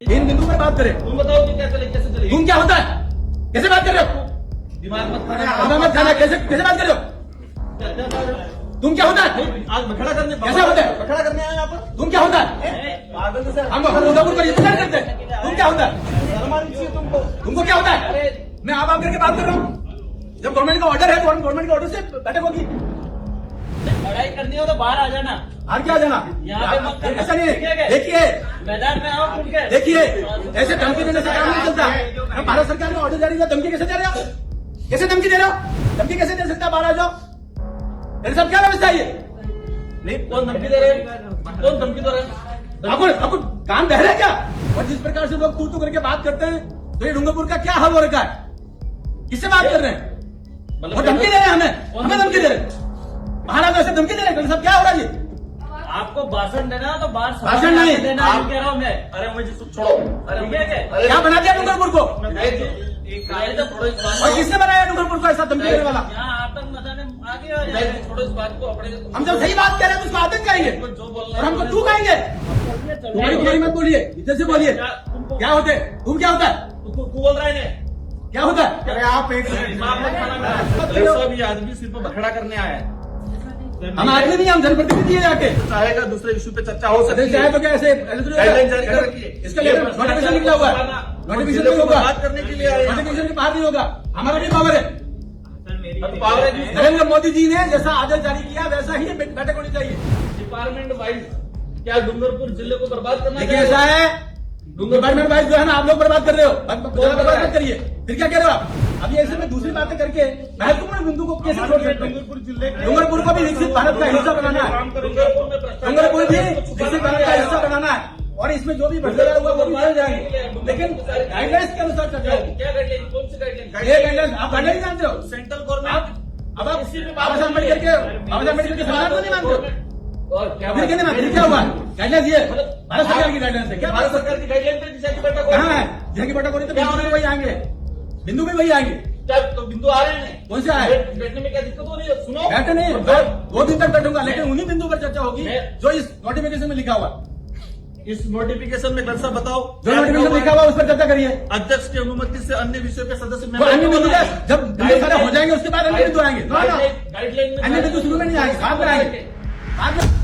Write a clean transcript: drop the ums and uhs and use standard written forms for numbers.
इन बिंदु पर बात करें। तुम बताओ कि कैसे चलेगी? तुम क्या होता है? कैसे बात कर रहे हो? दिमाग मत मत खाना। कैसे कैसे बात कर रहे हो? तुम क्या होता है? आज बखड़ा करने कैसे होता है? बखड़ा करने आए यहाँ पर? तुम क्या होता है? पागल जैसे हम उदयपुर को रिप्रेजेंट करते हैं। तुम क्या होता है? शर्म आनी चाहिए तुमको। तुमको क्या होता है? मैं आप करके बात कर रहा हूँ। जब गवर्नमेंट का ऑर्डर है तो गवर्नमेंट के ऑर्डर से बैठक होगी। लड़ाई करनी हो तो बाहर आ जाना। और क्या जाना? यहाँ पे मत करना। ऐसा नहीं है। देखिए मैदान में आओ खुल के। देखिए, ऐसे धमकी देने से काम नहीं चलता। भारत सरकार का ऑर्डर जारी है, धमकी कैसे दे रहे हो? कैसे धमकी दे रहे हो? धमकी कैसे दे सकता? बाहर आ जाओ। मेरे साथ क्या व्यवस्था है ये? नहीं, कौन धमकी दे रहे हैं? कौन धमकी दे रहे हैं? आपको काम बह रहा है क्या? और जिस प्रकार से लोग तू करके बात करते हैं तो ये डूंगरपुर का क्या हाल हो रखा है? किससे बात कर रहे हैं? वो धमकी दे रहे हैं हमें धमकी दे रहे हैं। महाराज ऐसे धमकी दे रहे हैं। सब क्या हो रहा है ये? आपको भाषण देना तो बाहर भाषण नहीं देना। आप कह रहा हूँ मैं। अरे मुझे छोड़ो। अरे क्या बना दिया डूंगरपुर को? और और किसने बनाया डूंगरपुर को ऐसा धमकी देने वाला? यहाँ आतंक मचाने आगे आ जाए। छोड़ो इस बात को। अपने हम जब सही बात कह रहे हैं तो उसको आतंक कहेंगे जो बोल और हमको तू कहेंगे। तुम्हारी बुराई मत बोलिए, इज्जत से बोलिए। क्या होते? तुम क्या होता है? तू बोल रहा है? क्या होता है? अरे आप एक सब आदमी सिर्फ बखड़ा करने आया है। हम आदमी नहीं, हम जनप्रतिनिधि है जाके। चाहेगा दूसरे इशू पे चर्चा हो सकती है। चाहे तो क्या ऐसे गाइडलाइन जारी कर रखी है। इसका लिए नोटिफिकेशन निकला हुआ है। नोटिफिकेशन नहीं होगा। बात करने के लिए आए हैं। नोटिफिकेशन के बाहर नहीं होगा। हमारा भी पावर है। पावर है। नरेंद्र मोदी जी ने जैसा आदेश जारी किया वैसा ही बैठक होनी चाहिए। डिपार्टमेंट वाइज क्या डूंगरपुर जिले को बर्बाद करना देखिए ऐसा है, डिपार्टमेंट वाइज जो है ना, आप लोग बर्बाद कर रहे हो। बर्बाद मत करिए। फिर क्या कह रहे हो आप? अभी ऐसे में दूसरी बातें करके महत्वपूर्ण बिंदु को कैसे छोड़ सकते हैं? डूंगरपुर को भी विकसित भारत का हिस्सा बनाना है। डूंगरपुर भी विकसित भारत का हिस्सा बनाना है और इसमें जो भी भ्रष्टाचार हुआ वो भी बदल जाएंगे, लेकिन गाइडलाइंस के अनुसार चल जाएगी। क्या गाइडलाइन? कौन सी गाइडलाइन? ये गाइडलाइंस आप गाइडलाइंस जानते हो? Central government. अब आप बाबा साहब अम्बेडकर के संविधान को नहीं मानते हो? और क्या फिर कहने में क्या हुआ? गाइडलाइंस ये भारत सरकार की गाइडलाइंस है। क्या भारत सरकार की गाइडलाइन पे दिशा की बैठक कहाँ है? जहाँ की बैठक हो रही है तो बिंदु भी वही आएंगे। बिंदु भी वही आएंगे। क्या तो बिंदु आ रहे हैं? कौन से आए? बैठने में क्या दिक्कत हो रही है? सुनो, बैठे नहीं, 2 दिन तक बैठूंगा, लेकिन उन्हीं बिंदु पर चर्चा होगी जो इस नोटिफिकेशन में लिखा हुआ। इस नोटिफिकेशन में दर्शा बताओ। जो नोटिफिकेशन लिखा हुआ उस पर चर्चा करिए। अध्यक्ष की अनुमति से अन्य विषयों के सदस्य तो अन्य बिंदु जब बिंदु सारे हो जाएंगे उसके बाद अन्य बिंदु आएंगे। गाइडलाइन अन्य बिंदु शुरू में नहीं आएंगे, बाद में आएंगे। बाद में